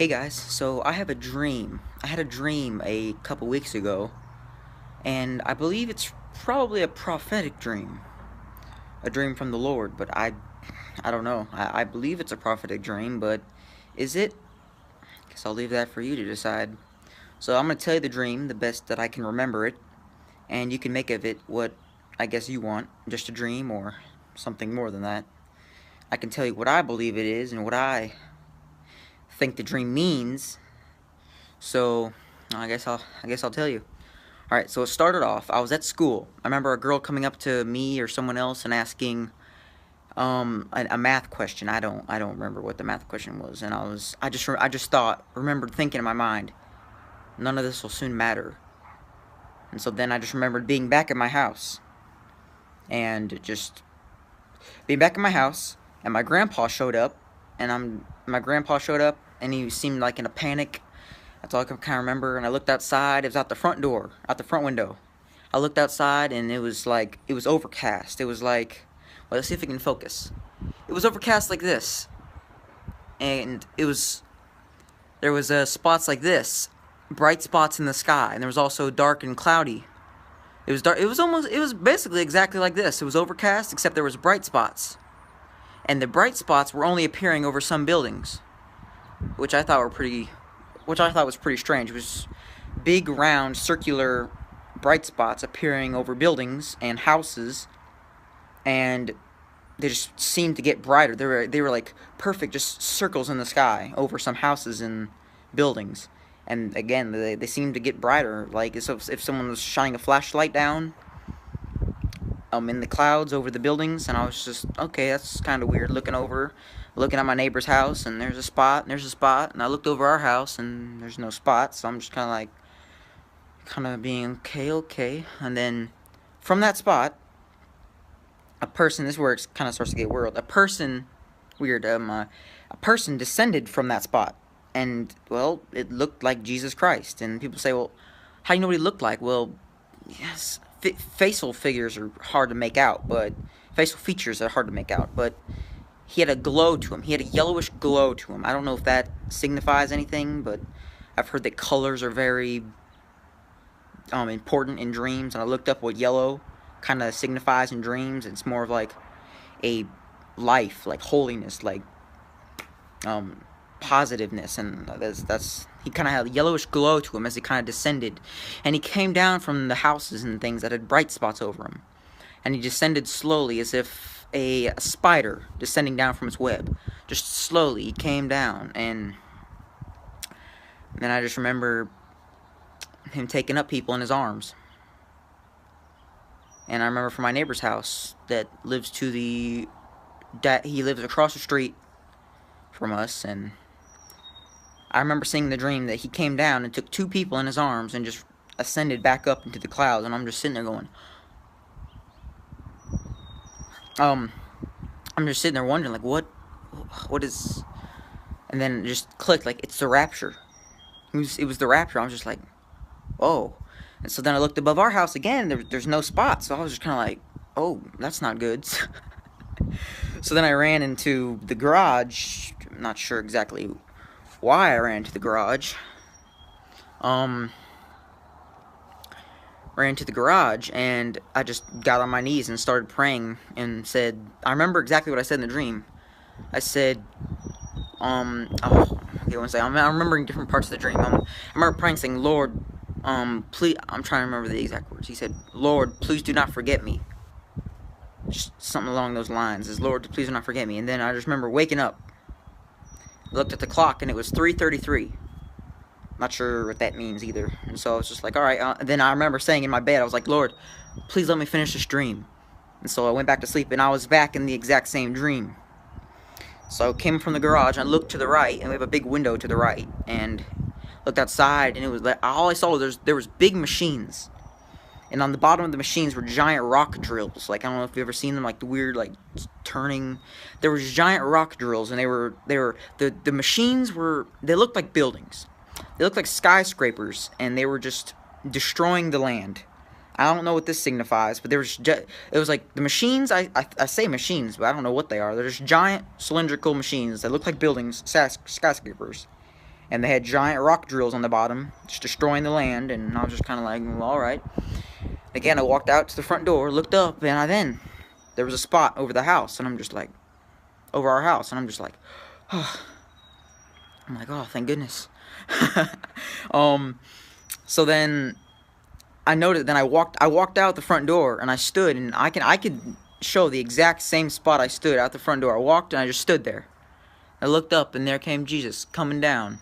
Hey guys, so I have a dream. I had a dream a couple weeks ago, and I believe it's probably a prophetic dream. A dream from the Lord, but I don't know. I believe it's a prophetic dream, but is it? Guess I'll leave that for you to decide. So I'm going to tell you the dream the best that I can remember it, and you can make of it what I guess you want, just a dream or something more than that. I can tell you what I believe it is and what I think the dream means. So I guess I'll tell you. All right, so it started off. I was at school. I remember a girl coming up to me or someone else and asking a math question. I don't remember what the math question was, and I just remembered thinking in my mind, none of this will soon matter. And so then I just remembered being back at my house, and just being back in my house, and my grandpa showed up, and he seemed like in a panic. That's all I can kind of remember. And I looked outside. It was out the front door, out the front window. I looked outside, and it was overcast. It was like, well, let's see if we can focus. It was overcast like this, and there was spots like this, bright spots in the sky, and there was also dark and cloudy. It was dark. It was basically exactly like this. It was overcast, except there was bright spots, and the bright spots were only appearing over some buildings, which I thought was pretty strange. It was big, round, circular, bright spots appearing over buildings and houses, and they just seemed to get brighter. They were like perfect, just circles in the sky over some houses and buildings. And again, they seemed to get brighter, like as if someone was shining a flashlight down in the clouds over the buildings. And I was just, okay, that's kind of weird. Looking at my neighbor's house, and there's a spot, and there's a spot, and I looked over our house, and there's no spot. So I'm just kind of being okay. And then from that spot, a person, this is where it kind of starts to get weird. A person descended from that spot, and well, it looked like Jesus Christ. And people say, well, how do you know what he looked like? Well, yes, facial features are hard to make out, but he had a glow to him. He had a yellowish glow to him. I don't know if that signifies anything, but I've heard that colors are very important in dreams, and I looked up what yellow kind of signifies in dreams. It's more of like a life, like holiness, like positiveness, and he kind of had a yellowish glow to him as he kind of descended, and he came down from the houses and things that had bright spots over him, and he descended slowly as if a spider descending down from its web. Just slowly he came down, and then I just remember him taking up people in his arms. And I remember from my neighbor's house that he lives across the street from us, and I remember seeing the dream that he came down and took two people in his arms and just ascended back up into the clouds, and I'm just sitting there going, I'm just sitting there wondering, like, what is, and then it just clicked, like, it's the rapture. It was the rapture. I was just like, oh. And so then I looked above our house again, there's no spot, so I was just kind of like, oh, that's not good. So then I ran into the garage. I'm not sure exactly why I ran into the garage. Ran to the garage, and I just got on my knees and started praying and said, I remember exactly what I said in the dream. I said, I'm remembering different parts of the dream. I remember praying, saying, Lord, please, I'm trying to remember the exact words. He said, Lord, please do not forget me. Just something along those lines. Is, Lord, please do not forget me. And then I just remember waking up, looked at the clock, and it was 3:33. Not sure what that means either. And so I was just like, all right. Then I remember saying in my bed, I was like, Lord, please let me finish this dream. And so I went back to sleep, and I was back in the exact same dream. So I came from the garage, and I looked to the right, and we have a big window to the right, and looked outside, and it was like, all I saw was there was big machines, and on the bottom of the machines were giant rock drills. Like, I don't know if you've ever seen them, like the weird, like, turning. There was giant rock drills, and the machines they looked like buildings. They looked like skyscrapers, and they were just destroying the land. I don't know what this signifies, but it was like the machines. I say machines, but I don't know what they are. They're just giant cylindrical machines that look like buildings, skyscrapers, and they had giant rock drills on the bottom, just destroying the land. And I was just kind of like, well, all right. Again, I walked out to the front door, looked up, and there was a spot over the house, and I'm just like, over our house, and I'm just like, oh. I'm like, oh, thank goodness. So then I noticed. Then I walked out the front door, and I stood, and I could show the exact same spot I stood out the front door. I walked, and I just stood there. I looked up, and there came Jesus coming down.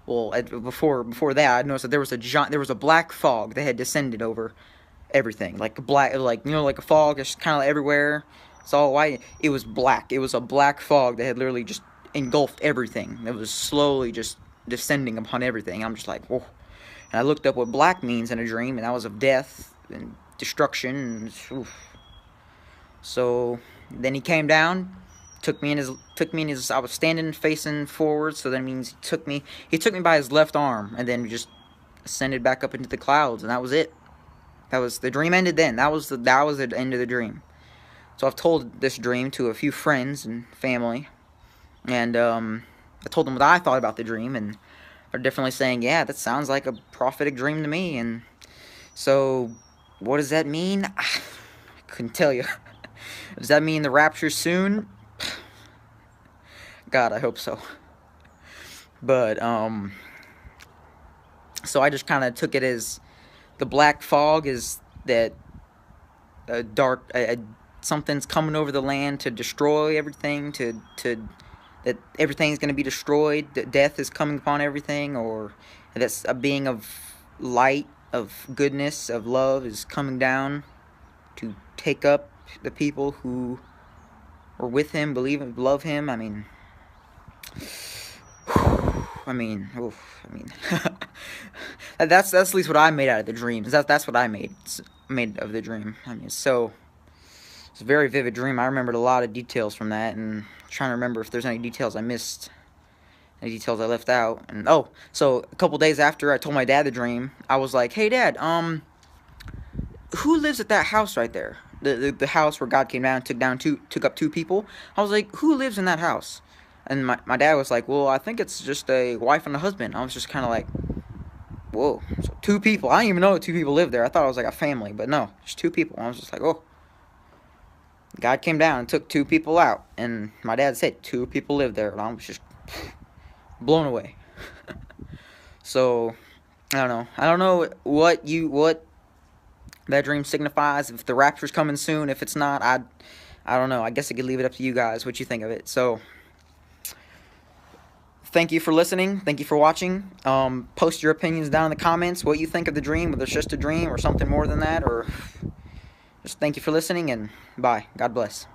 Well, before that, I noticed that there was a black fog that had descended over everything, like like a fog, just kind of everywhere. It's all white. It was black. It was a black fog that had literally just engulfed everything. It was slowly just descending upon everything. I'm just like, whoa. And I looked up what black means in a dream, and that was of death and destruction. And, oof. So then he came down, took me in his. I was standing facing forward, so that means he took me by his left arm, and then just ascended back up into the clouds, and that was it. That was the dream ended then. That was the end of the dream. So I've told this dream to a few friends and family, and I told them what I thought about the dream, and they're definitely saying, yeah, that sounds like a prophetic dream to me. And so, what does that mean? I couldn't tell you. Does that mean the rapture's soon? God, I hope so. But so I just kind of took it as the black fog is that something's coming over the land to destroy everything, that everything's going to be destroyed, that death is coming upon everything, or that's a being of light, of goodness, of love is coming down to take up the people who were with him, love him. That's at least what I made out of the dreams. That's what I made of the dream. So it's a very vivid dream. I remembered a lot of details from that, and I'm trying to remember if there's any details I missed, any details I left out. And so a couple days after I told my dad the dream, I was like, "Hey, Dad, who lives at that house right there? The house where God came down and took up two people." I was like, "Who lives in that house?" And my dad was like, "Well, I think it's just a wife and a husband." I was just kind of like, whoa, so two people. I didn't even know two people lived there. I thought it was like a family, but no, just two people. I was just like, oh. God came down and took two people out, and my dad said two people lived there, and I was just blown away. So, I don't know what that dream signifies, if the rapture's coming soon. If it's not, I don't know. I guess I could leave it up to you guys what you think of it. So, thank you for listening. Thank you for watching. Post your opinions down in the comments, what you think of the dream, whether it's just a dream or something more than that, or just thank you for listening, and bye. God bless.